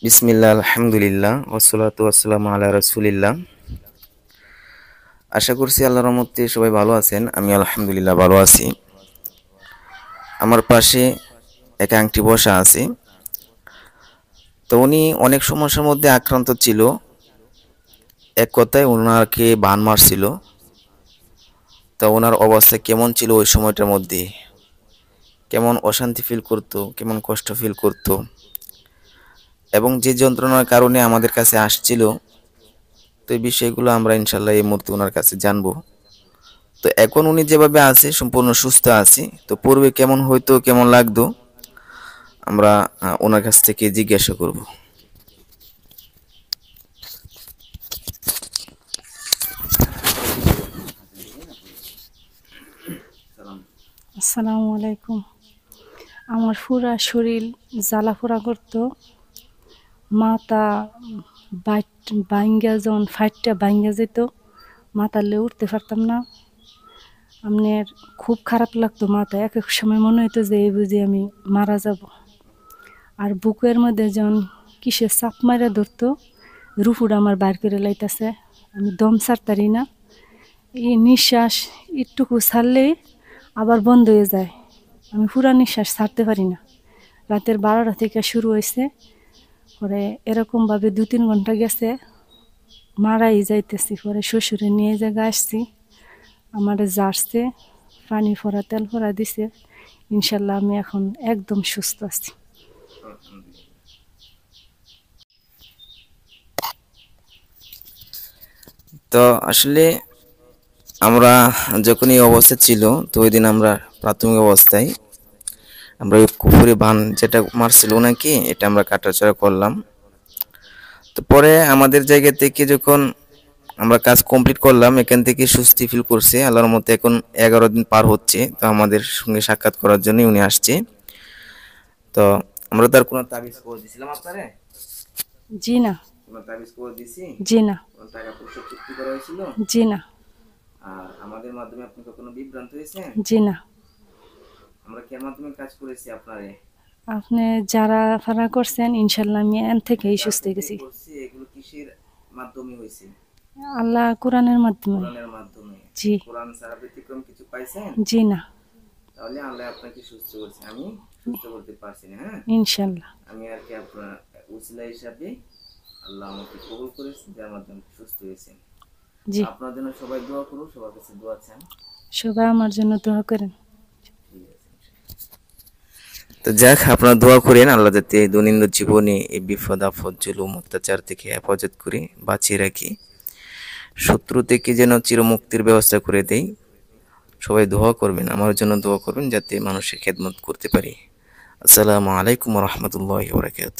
বিসমিল্লাহ আলহামদুলিল্লাহ ওয়াসসালাতু ওয়াসসালামু আলা রাসূলিল্লাহ। আশা করছি আল্লাহর রহমতে সবাই ভালো আছেন। আমি আলহামদুলিল্লাহ ভালো আছি। আমার পাশে এক আন্টি বসা আছে। তো উনি অনেক সমস্যার মধ্যে আক্রান্ত ছিল। এক কথায় ওনাকে বান মারছিল। তো ওনার অবস্থা কেমন ছিল ওই সময়টার মধ্যে, কেমন অশান্তি ফিল করতো, কেমন কষ্ট ফিল করতো, এবং যে যন্ত্রণার কারণে আমাদের কাছে আসছিল, তো এই বিষয়গুলো আমরা ইনশাল্লাহ এই মুহূর্তে ওনার কাছে জানবো। তো এখন উনি যেভাবে আছে সম্পূর্ণ সুস্থ আছে। তো পূর্বে কেমন হইতো, কেমন লাগতো, আমরা ওনার কাছ থেকে জিজ্ঞাসা করব। আসসালামু আলাইকুম। আমার পুরা শরীর জ্বালাপোড়া করতো, মাথা বাইঙ্গা যখন ফাইটটা বাইঙ্গা যেত, মাথালে উঠতে পারতাম না। আপনার খুব খারাপ লাগতো মাথা, এক এক সময় মনে হতো যে এই বুঝি আমি মারা যাব। আর বুকের মধ্যে যখন কিসের চাপ মারা ধরতো, রুফুটা আমার বাইর করে লাইতেছে, আমি দম ছাড়তারি না। এই নিঃশ্বাস একটুকু ছাড়লেই আবার বন্ধ হয়ে যায়, আমি পুরা নিঃশ্বাস ছাড়তে পারি না। রাতের 12টা থেকে শুরু হয়েছে, পরে এরকমভাবে 2-3 ঘন্টা গেছে, মারাই যাইতেছি। পরে শ্বশুরে নিয়ে জায়গায় আসছি, আমার জারছে, পানি ফোড়া তেল ফোড়া দিছে। ইনশাল্লাহ আমি এখন একদম সুস্থ আছি। তো আসলে আমরা যখন এই অবস্থা ছিল, তো ওই দিন আমরা প্রাথমিক অবস্থায় আমরা ওই কুফুরি বান যেটা মারছিল নাকি, এটা আমরা কাটাছড়া করলাম। তো পরে আমাদের জায়গা থেকে যখন আমরা কাজ কমপ্লিট করলাম, এখান থেকে স্বস্তি ফিল করছে আল্লাহর মতে। এখন 11 দিন পার হচ্ছে, তো আমাদের সঙ্গে সাক্ষাৎ করার জন্য উনি আসছে। তো আমরা তার কোনো তাবিজ করে দিছিলাম আপনারে? জি না। কোনো তাবিজ করে দিছি? জি না। কোনো টাকা পয়সা চুক্তি করা হয়েছিল? জি না। আর আমাদের মাধ্যমে আপনি কখনো বিভ্রান্ত হয়েছেন? জি না। আমরা কি এর মাধ্যমে কাজ করেছি আপনারে? আপনি যারা ফারা করছেন, ইনশাল্লাহ আমি এন থেকেই যা সুস্থ কিছু গেছি। করছি এগুলো কিসের মাধ্যমে হয়েছে? আল্লাহ কোরআনের মাধ্যমে। কোরআনের মাধ্যমে। জি। কোরআন ছাড়া ব্যতিক্রম কিছু পাইছেন? জি না। তাহলে আল্লাহ আপনাকে সুস্থ করছে, আমি সুস্থ করতে পারছি না। হ্যাঁ, ইনশাল্লাহ। আমি আর কি আপনার উসিলা হিসাবে আল্লাহ আমাকে কবুল করেছে, যার মাধ্যমে সুস্থ হয়েছেন। জি। আপনার জন্য সবাই দোয়া করুন, সবার কাছে দোয়া চান। সবাই আমার জন্য দোয়া করেন। ঠিক আছে। তো যাক, আপনারা দোয়া করেন আল্লাহ যাতে দৈনন্দিন জীবনে এই বিপদ আপদ জুলুম অত্যাচার থেকে হেফাজত করে বাঁচিয়ে রাখি, শত্রু থেকে যেন চিরমুক্তির ব্যবস্থা করে দেই। সবাই দোয়া করবেন, আমার জন্য দোয়া করবেন যাতে মানুষের খেদমত করতে পারি। আসসালামু আলাইকুম রহমতুল্লাহ বরকাত।